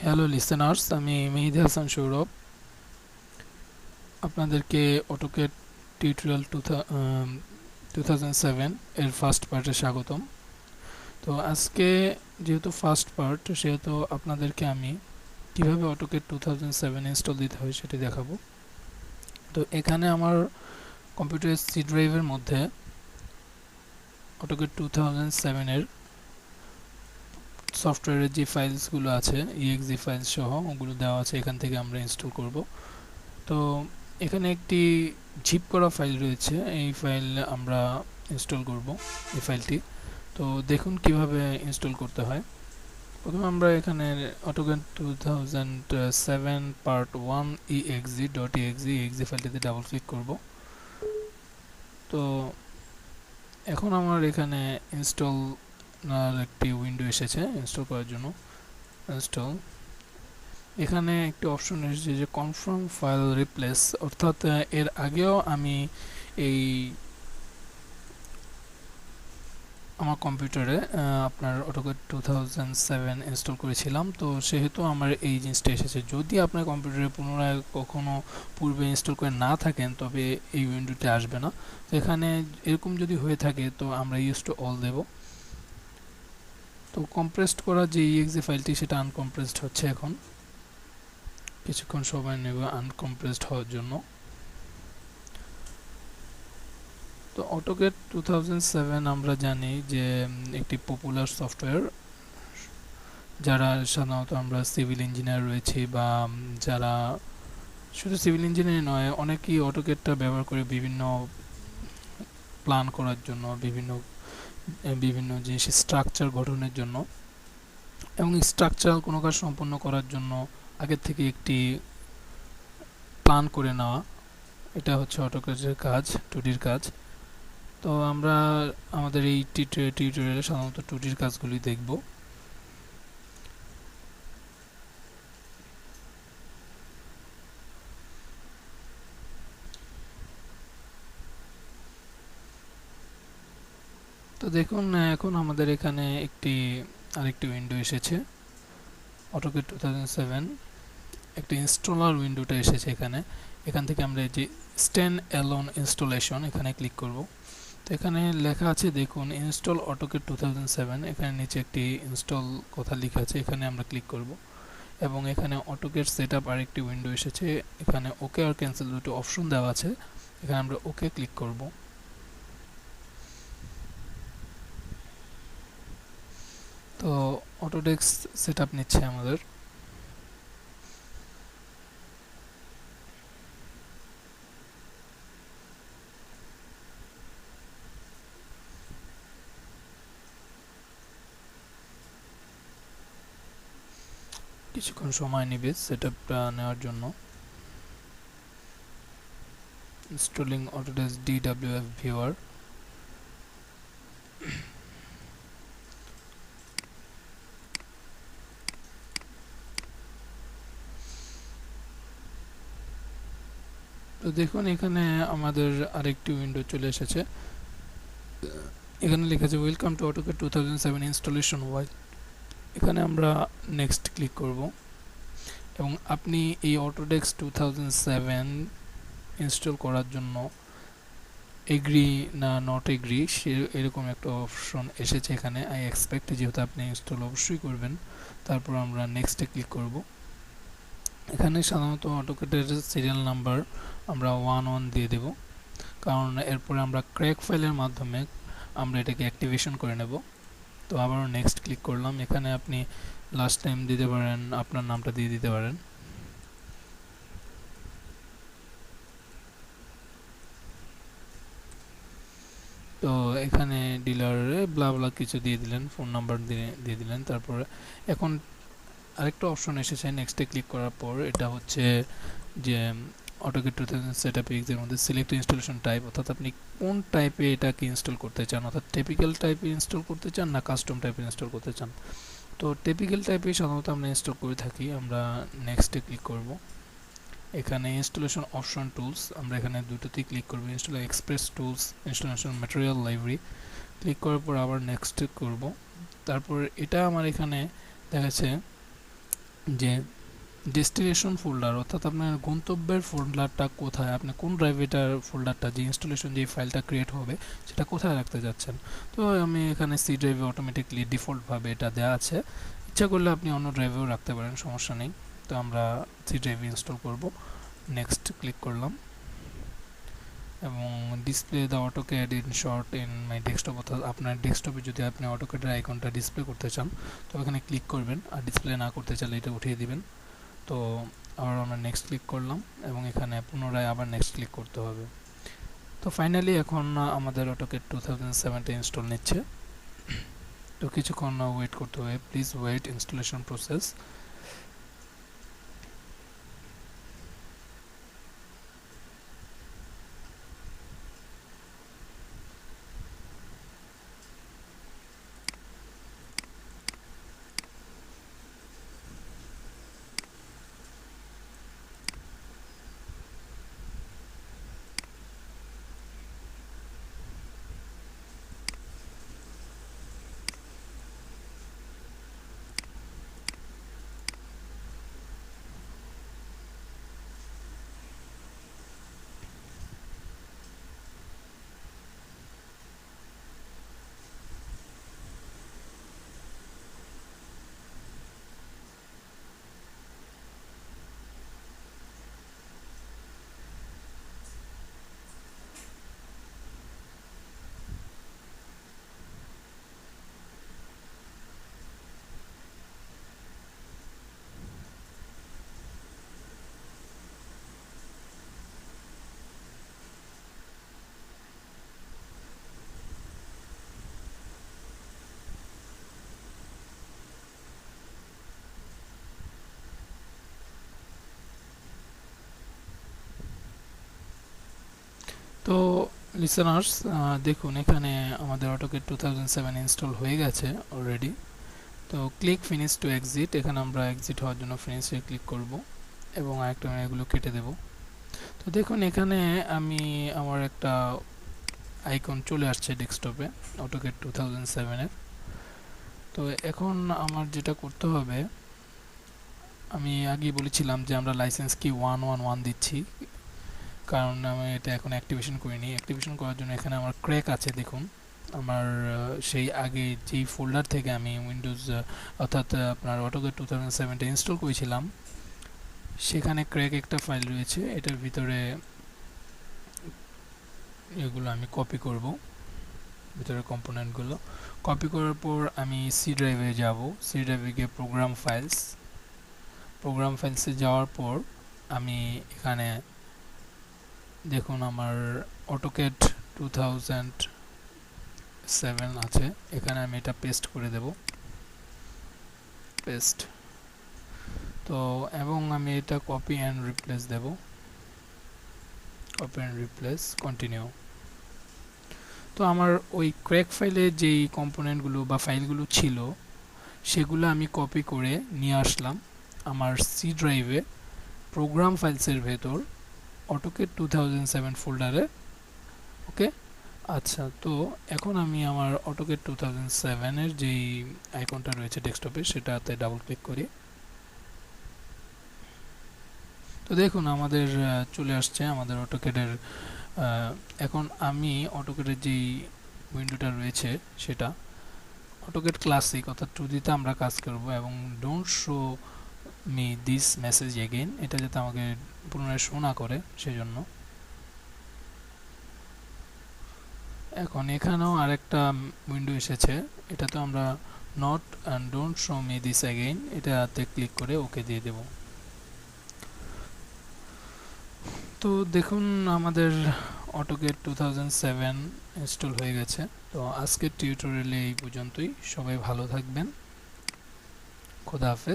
Hello listeners, আমি মেহেদি হাসান সৌরভ আপনাদেরকে AutoCAD tutorial 2007 এর ফার্স্ট পার্টে স্বাগতম। তো আজকে যেহেতু ফার্স্ট পার্ট, সেহেতু আপনাদেরকে আমি কিভাবে অটোক্যাড 2007 ইনস্টল দিতে হয় সেটি দেখাবো। তো এখানে আমার কম্পিউটারের সি ড্রাইভের মধ্যে অটোক্যাড 2007 এর সফটওয়্যারের যে ফাইলসগুলো আছে, ইএক্সি ফাইলস সহ ওগুলো দেওয়া আছে। এখান থেকে আমরা ইনস্টল করব। তো এখানে একটি জিপ করা ফাইল রয়েছে, এই ফাইল আমরা ইনস্টল করব এই ফাইলটি। তো দেখুন কিভাবে ইনস্টল করতে হয়। প্রথমে আমরা এখানে অটোক্যাড 2007 পার্ট 1 exe.exe ফাইলটিতে ডাবল ক্লিক করব। তো এখন আমার এখানে ইনস্টল একটি উইন্ডো এসেছে ইনস্টল করার জন্য। ইনস্টল, এখানে একটি অপশন এসেছে যে কনফার্ম ফাইল রিপ্লেস, অর্থাৎ এর আগেও আমি এই আমার কম্পিউটারে আপনার অটোক্যাড 2007 ইনস্টল করেছিলাম। তো সেহেতু আমার এই জিনিসটা এসেছে। যদি আপনার কম্পিউটারে পুনরায় কখনো পূর্বে ইনস্টল করে না থাকেন, তবে এই উইন্ডোতে আসবে না। তো এখানে এরকম যদি হয়ে থাকে, তো আমরা ইউজ টু অল দেব। তো কম্প্রেসড করা যে ইএক্সি ফাইলটি, সেটা আনকম্প্রেসড হচ্ছে। এখন কিছুক্ষণ সময় নেবে আনকম্প্রেসড হওয়ার জন্য। তো অটোক্যাড 2007 আমরা জানি যে একটি পপুলার সফটওয়্যার। যারা সাধারণত আমরা সিভিল ইঞ্জিনিয়ার রয়েছি, বা যারা শুধু সিভিল ইঞ্জিনিয়ার নয়, অনেকেই অটোক্যাডটা ব্যবহার করে বিভিন্ন প্ল্যান করার জন্য, বিভিন্ন বিভিন্ন জিনিস স্ট্রাকচার গঠনের জন্য, এবং স্ট্রাকচারাল কোনো কাজ সম্পন্ন করার জন্য আগের থেকে একটি প্ল্যান করে নেওয়া। এটা হচ্ছে অটোক্যাডের কাজ, 2ডির কাজ। তো আমরা আমাদের এই টিউটোরিয়ালে সাধারণত 2ডির কাজগুলি দেখব। তো দেখুন, এখন আমাদের এখানে আরেকটি উইন্ডো এসেছে। অটোক্যাড 2007 একটা ইনস্টলার উইন্ডোটা এসেছে এখান থেকে আমরা যে স্ট্যান্ড অ্যালোন ইনস্টলেশন, এখানে ক্লিক করব। তো এখানে লেখা আছে, দেখুন, ইনস্টল অটোক্যাড 2007। এখানে নিচে একটি ইনস্টল কথা লেখা আছে, এখানে আমরা ক্লিক করব। এবং এখানে অটোক্যাড সেটআপ আরেকটি উইন্ডো এসেছে। এখানে ওকে আর ক্যান্সেল দুটো অপশন দেওয়া আছে, এখানে আমরা ওকে ক্লিক করব। তো অটোডেস্ক সেটআপ নিচ্ছে আমাদের। কিছুক্ষণ সময় নেবে সেটআপটা নেওয়ার জন্য। Installing Autodesk DWF viewer. তো দেখুন, এখানে আমাদের আরেকটি উইন্ডো চলে এসেছে। এখানে লেখা আছে ওয়েলকাম টু অটোক্যাড 2007 ইনস্টলেশন ওয়াইল। এখানে আমরা নেক্সট ক্লিক করব, এবং আপনি এই অটোডেস্ক 2007 ইনস্টল করার জন্য এগ্রি না নট এগ্রি এরকম একটা অপশন এসেছে এখানে। আই এক্সপেক্ট, যেহেতু আপনি ইনস্টল অবশ্যই করবেন। তারপর আমরা নেক্সটে ক্লিক করব। এখানে সাধারণত অটোক্যাডের সিরিয়াল নাম্বার আমরা 11 দিয়ে দেব, কারণ এরপরে আমরা ক্র্যাক ফাইলের মাধ্যমে আমরা এটাকে অ্যাক্টিভেশন করে নেব। তো আবারও নেক্সট ক্লিক করলাম। এখানে আপনি লাস্ট টাইম দিতে পারেন, আপনার নামটা দিয়ে দিতে পারেন। তো এখানে ডিলারে ব্লা ব্লা কিছু দিয়ে দিলেন, ফোন নাম্বার দিয়ে দিলেন। তারপরে এখন আরেকটা অপশন এসেছে নেক্সটে ক্লিক করার পর, এটা হচ্ছে যে অটোক্যাড 2000 সেটআপ এর মধ্যে সিলেক্ট ইনস্টলেশন টাইপ, অর্থাৎ আপনি কোন টাইপে এটাকে ইনস্টল করতে চান, অর্থাৎ টিপিক্যাল টাইপে ইনস্টল করতে চান না কাস্টম টাইপে ইনস্টল করতে চান। তো টিপিক্যাল টাইপে সাধারণত আমরা ইনস্টল করে থাকি। আমরা নেক্সটে ক্লিক করব। এখানে ইনস্টলেশন অপশন টুলস, আমরা এখানে দুটোতেই ক্লিক করব। Install express tools, installation material library, click করার পর আবার নেক্সট করব। তারপর এটা আমার এখানে দেখাচ্ছে যে ডেস্টিনেশন ফোল্ডার অর্থাৎ আপনার গন্তব্যের ফোল্ডারটা কোথায়, আপনি কোন ড্রাইভে এটার ফোল্ডারটা যে ইনস্টলেশন যে ফাইলটা ক্রিয়েট হবে সেটা কোথায় রাখতে যাচ্ছেন। তো আমি এখানে সি ড্রাইভে অটোমেটিকলি ডিফল্টভাবে এটা দেওয়া আছে, ইচ্ছা করলে আপনি অন্য ড্রাইভেও রাখতে পারেন, সমস্যা নেই। তো আমরা সি ড্রাইভে ইনস্টল করব, নেক্সট ক্লিক করলাম এবং display the AutoCAD in short in my desktop, অর্থাৎ আপনার ডেস্কটপে যদি আপনি অটোক্যাডের আইকনটা ডিসপ্লে করতে চান তো এখানে ক্লিক করবেন, আর ডিসপ্লে না করতে চাইলে এটা উঠিয়ে দিবেন। তো আবার আমরা নেক্সট ক্লিক করলাম এবং এখানে পুনরায় আবার নেক্সট ক্লিক করতে হবে। তো ফাইনালি এখন আমাদের অটোক্যাড 2007 ইনস্টল নিচ্ছে। তো কিছুক্ষণ ওয়েট করতে হবে, প্লিজ ওয়েট ইনস্টলেশন প্রসেস। তো লিসেনার্স দেখুন এখানে আমাদের অটোক্যাড 2007 ইনস্টল হয়ে গেছে অলরেডি। তো ক্লিক ফিনিশ টু এক্সিট, এখানে আমরা এক্সিট হওয়ার জন্য ফিনিশে ক্লিক করব এবং আরেকটা আমি এগুলো কেটে দেব। তো দেখুন এখানে আমি আমার একটা আইকন চলে আসছে ডেস্কটপে অটোক্যাড 2007-এর। তো এখন আমার যেটা করতে হবে, আমি আগে বলেছিলাম যে আমরা লাইসেন্স কি 111 দিচ্ছি, কারণ আমি এটা এখন অ্যাক্টিভেশন করিনি। অ্যাক্টিভেশন করার জন্য এখানে আমার ক্র্যাক আছে, দেখুন আমার সেই আগে যেই ফোল্ডার থেকে আমি উইন্ডোজ অর্থাৎ আপনার অটোক্যাড 2007 ইনস্টল করেছিলাম সেখানে ক্র্যাক একটা ফাইল রয়েছে, এটার ভিতরে এগুলো আমি কপি করব, ভিতরে কম্পোনেন্টগুলো কপি করার পর আমি সি ড্রাইভে যাব। সি ড্রাইভে গিয়ে প্রোগ্রাম ফাইলসে যাওয়ার পর আমি এখানে দেখুন আমার অটোক্যাড 2007 আছে, এখানে আমি এটা পেস্ট করে দেব, পেস্ট। তো এবং আমি এটা কপি অ্যান্ড রিপ্লেস দেব, কপি অ্যান্ড রিপ্লেস, কন্টিনিউ। তো আমার ওই ক্র্যাক ফাইলে যেই কম্পোনেন্টগুলো বা ফাইলগুলো ছিল সেগুলো আমি কপি করে নিয়ে আসলাম আমার সি ড্রাইভে প্রোগ্রাম ফাইলসের ভেতর অটোক্যাড 2007 ফোল্ডারে। ওকে, আচ্ছা। তো এখন আমি আমার অটোক্যাড 2007-এর যেই আইকনটা রয়েছে ডেস্কটপে সেটাতে ডাবল ক্লিক করি। তো দেখুন আমাদের চলে আসছে আমাদের অটোক্যাডের। এখন আমি অটোক্যাডের যেই উইন্ডোটা রয়েছে সেটা অটোক্যাড ক্লাসিক অর্থাৎ 2D-তে আমরা কাজ করব এবং don't show me this message again, এটা যাতে আমাকে পুনরায় শো না করে সেজন্য। এখন এখানেও আরেকটা উইন্ডো এসেছে, এটাতে আমরা not and don't show me this again এটাতে ক্লিক করে ওকে দিয়ে দেব। তো দেখুন আমাদের অটোক্যাড 2007 ইনস্টল হয়ে গেছে। তো আজকের টিউটোরিয়ালে এই পর্যন্তই, সবাই ভালো থাকবেন, খোদা হাফেজ।